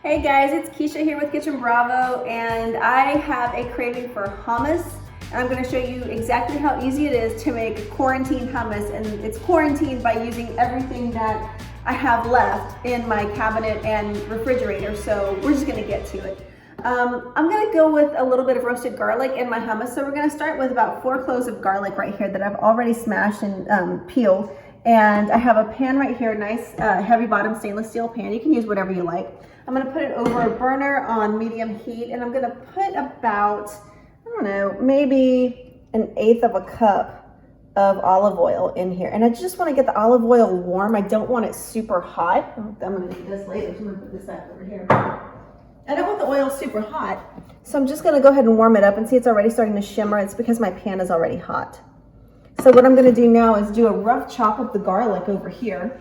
Hey guys, it's Keisha here with Kitchen Bravo, and I have a craving for hummus. And I'm going to show you exactly how easy it is to make quarantine hummus, and it's quarantined by using everything that I have left in my cabinet and refrigerator, so we're just going to get to it. I'm going to go with a little bit of roasted garlic in my hummus, so we're going to start with about 4 cloves of garlic right here that I've already smashed and peeled. And I have a pan right here, nice heavy bottom stainless steel pan. You can use whatever you like. I'm gonna put it over a burner on medium heat, and I'm gonna put about, I don't know, maybe 1/8 of a cup of olive oil in here. And I just wanna get the olive oil warm. I don't want it super hot. I'm gonna need this later, so I'm gonna put this back over here. I don't want the oil super hot, so I'm just gonna go ahead and warm it up, and see it's already starting to shimmer. It's because my pan is already hot. So what I'm gonna do now is do a rough chop of the garlic over here.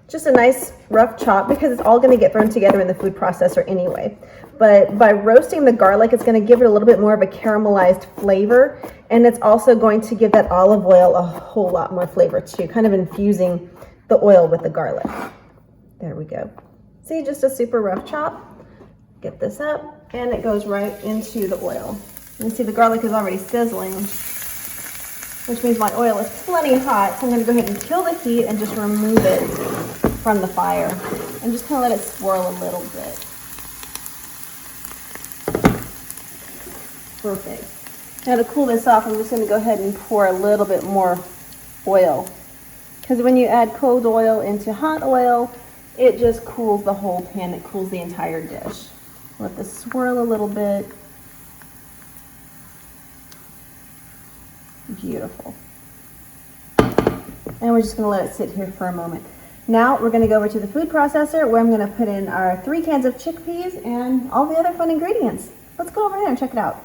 Just a nice rough chop, because it's all going to get thrown together in the food processor anyway. But by roasting the garlic, it's going to give it a little bit more of a caramelized flavor, and it's also going to give that olive oil a whole lot more flavor too, kind of infusing the oil with the garlic. There we go. See, just a super rough chop. Get this up, and it goes right into the oil. You see the garlic is already sizzling, which means my oil is plenty hot. So I'm going to go ahead and kill the heat and just remove it from the fire and just kind of let it swirl a little bit. Perfect. Now to cool this off, I'm just going to go ahead and pour a little bit more oil, because when you add cold oil into hot oil, it just cools the whole pan. It cools the entire dish. Let this swirl a little bit. Beautiful. And we're just going to let it sit here for a moment. Now we're going to go over to the food processor, where I'm going to put in our 3 cans of chickpeas and all the other fun ingredients. Let's go over there and check it out.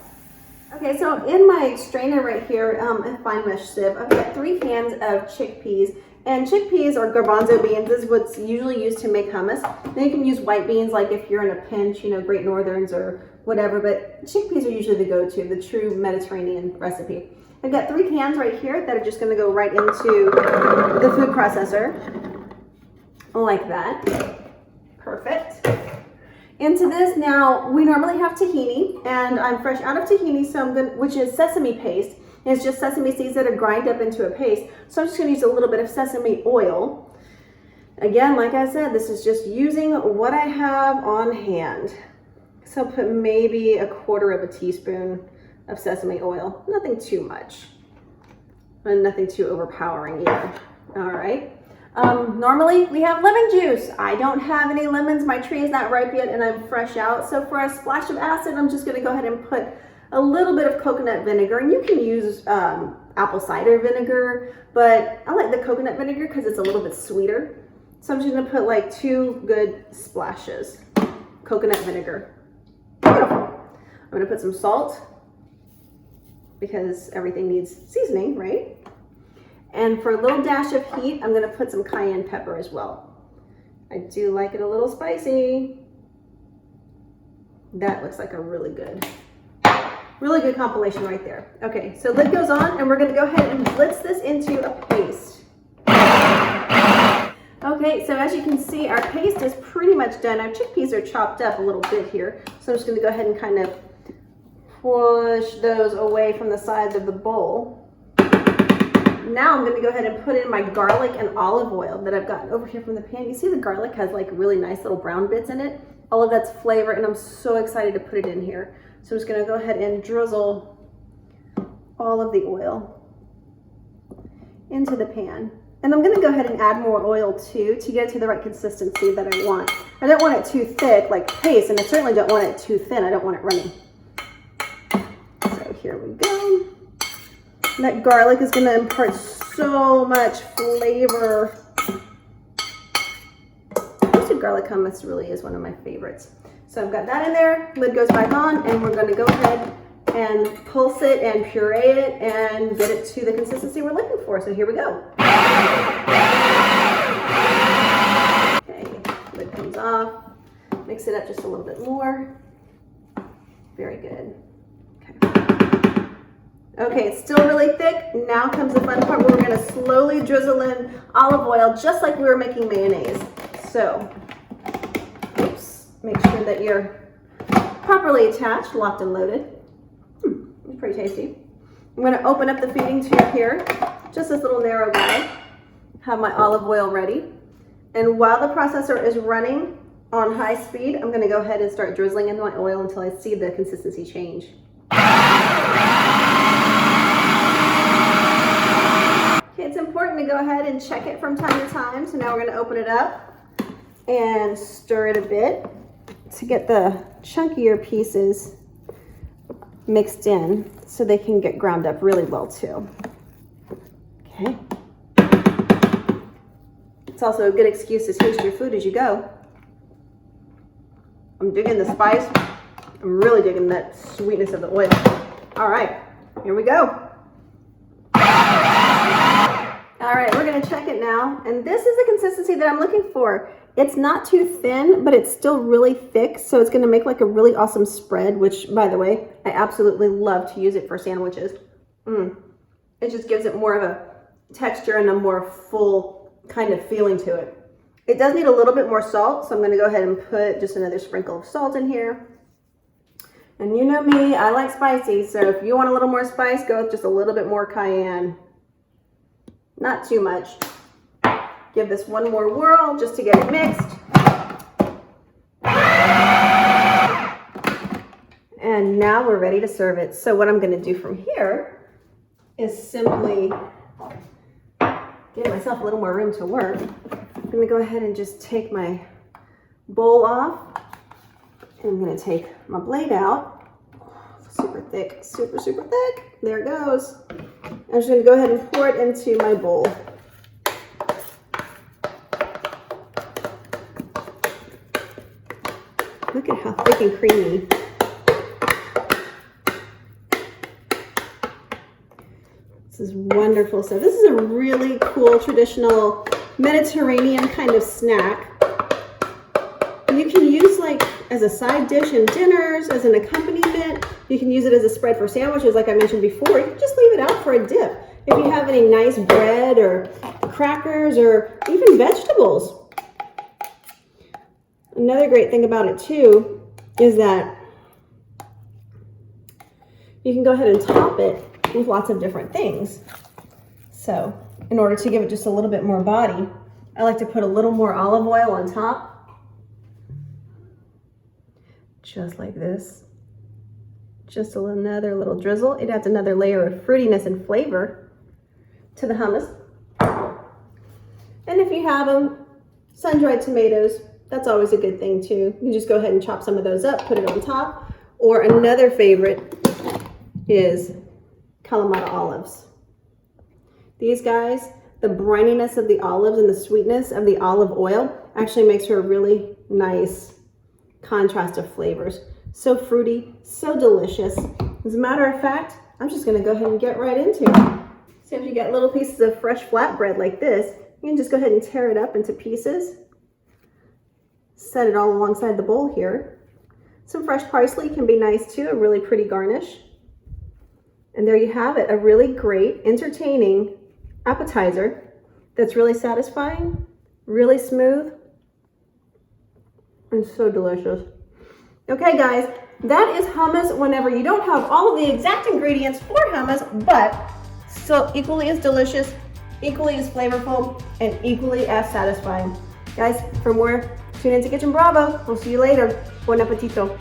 Okay, so in my strainer right here, a fine mesh sieve, I've got 3 cans of chickpeas. And chickpeas or garbanzo beans is what's usually used to make hummus. Then you can use white beans, like if you're in a pinch, you know, Great Northerns or whatever, but chickpeas are usually the go-to, the true Mediterranean recipe. I've got 3 cans right here that are just going to go right into the food processor, like that. Perfect. Into this now, we normally have tahini, and I'm fresh out of tahini, so which is sesame paste. And it's just sesame seeds that are grind up into a paste. So I'm just going to use a little bit of sesame oil. Again, like I said, this is just using what I have on hand. So I'll put maybe 1/4 of a teaspoon of sesame oil. Nothing too much, and nothing too overpowering either. All right. Normally we have lemon juice. I don't have any lemons. My tree is not ripe yet, and I'm fresh out. So for a splash of acid, I'm just going to go ahead and put a little bit of coconut vinegar, and you can use apple cider vinegar, but I like the coconut vinegar because it's a little bit sweeter. So I'm just going to put like 2 good splashes. Coconut vinegar. Beautiful. I'm going to put some salt, because everything needs seasoning, right? And for a little dash of heat, I'm gonna put some cayenne pepper as well. I do like it a little spicy. That looks like a really good compilation right there. Okay, so lid goes on, and we're gonna go ahead and blitz this into a paste. Okay, so as you can see, our paste is pretty much done. Our chickpeas are chopped up a little bit here. So I'm just gonna go ahead and kind of push those away from the sides of the bowl. Now I'm going to go ahead and put in my garlic and olive oil that I've gotten over here from the pan. You see the garlic has like really nice little brown bits in it. All of that's flavor, and I'm so excited to put it in here. So I'm just going to go ahead and drizzle all of the oil into the pan. And I'm going to go ahead and add more oil too, to get it to the right consistency that I want. I don't want it too thick like paste, and I certainly don't want it too thin. I don't want it runny. So here we go. And that garlic is going to impart so much flavor. Roasted garlic hummus really is one of my favorites. So I've got that in there. Lid goes back on, and we're going to go ahead and pulse it and puree it and get it to the consistency we're looking for. So here we go. Okay, lid comes off. Mix it up just a little bit more. Very good. Okay, it's still really thick. Now comes the fun part where we're going to slowly drizzle in olive oil, just like we were making mayonnaise. So Oops. Make sure that you're properly attached, locked and loaded. It's pretty tasty. I'm going to open up the feeding tube here, just this little narrow guy. Have my olive oil ready. And while the processor is running on high speed, I'm going to go ahead and start drizzling in my oil until I see the consistency change. Okay, it's important to go ahead and check it from time to time. So now we're going to open it up and stir it a bit to get the chunkier pieces mixed in so they can get ground up really well too. Okay. It's also a good excuse to taste your food as you go. I'm digging the spice. I'm really digging that sweetness of the oil. All right, here we go. All right, we're gonna check it now. And this is the consistency that I'm looking for. It's not too thin, but it's still really thick. So it's gonna make like a really awesome spread, which by the way, I absolutely love to use it for sandwiches. It just gives it more of a texture and a more full kind of feeling to it. It does need a little bit more salt, so I'm gonna go ahead and put just another sprinkle of salt in here. And you know me, I like spicy, so if you want a little more spice, go with just a little bit more cayenne. Not too much. Give this one more whirl just to get it mixed. And now we're ready to serve it. So what I'm gonna do from here is simply give myself a little more room to work. I'm gonna go ahead and just take my bowl off. And I'm gonna take my blade out. Super thick, super, super thick. There it goes. I'm just gonna go ahead and pour it into my bowl. Look at how thick and creamy. This is wonderful. So this is a really cool traditional Mediterranean kind of snack. You can use like as a side dish in dinners, as an accompaniment. You can use it as a spread for sandwiches like I mentioned before. You can just leave it out for a dip. If you have any nice bread or crackers or even vegetables. Another great thing about it too is that you can go ahead and top it with lots of different things. So in order to give it just a little bit more body, I like to put a little more olive oil on top. Just like this. Just another little drizzle. It adds another layer of fruitiness and flavor to the hummus. And if you have them, sun-dried tomatoes, that's always a good thing too. You can just go ahead and chop some of those up, put it on top. Or another favorite is Kalamata olives. These guys, the brininess of the olives and the sweetness of the olive oil actually makes for a really nice contrast of flavors. So fruity, so delicious. As a matter of fact, I'm just gonna go ahead and get right into it. So if you get little pieces of fresh flatbread like this, you can just go ahead and tear it up into pieces. Set it all alongside the bowl here. Some fresh parsley can be nice too, a really pretty garnish. And there you have it, a really great, entertaining appetizer that's really satisfying, really smooth, and so delicious. Okay guys, that is hummus whenever you don't have all of the exact ingredients for hummus, but still equally as delicious, equally as flavorful, and equally as satisfying. Guys, for more, tune into Kitchen Bravo. We'll see you later. Buon appetito.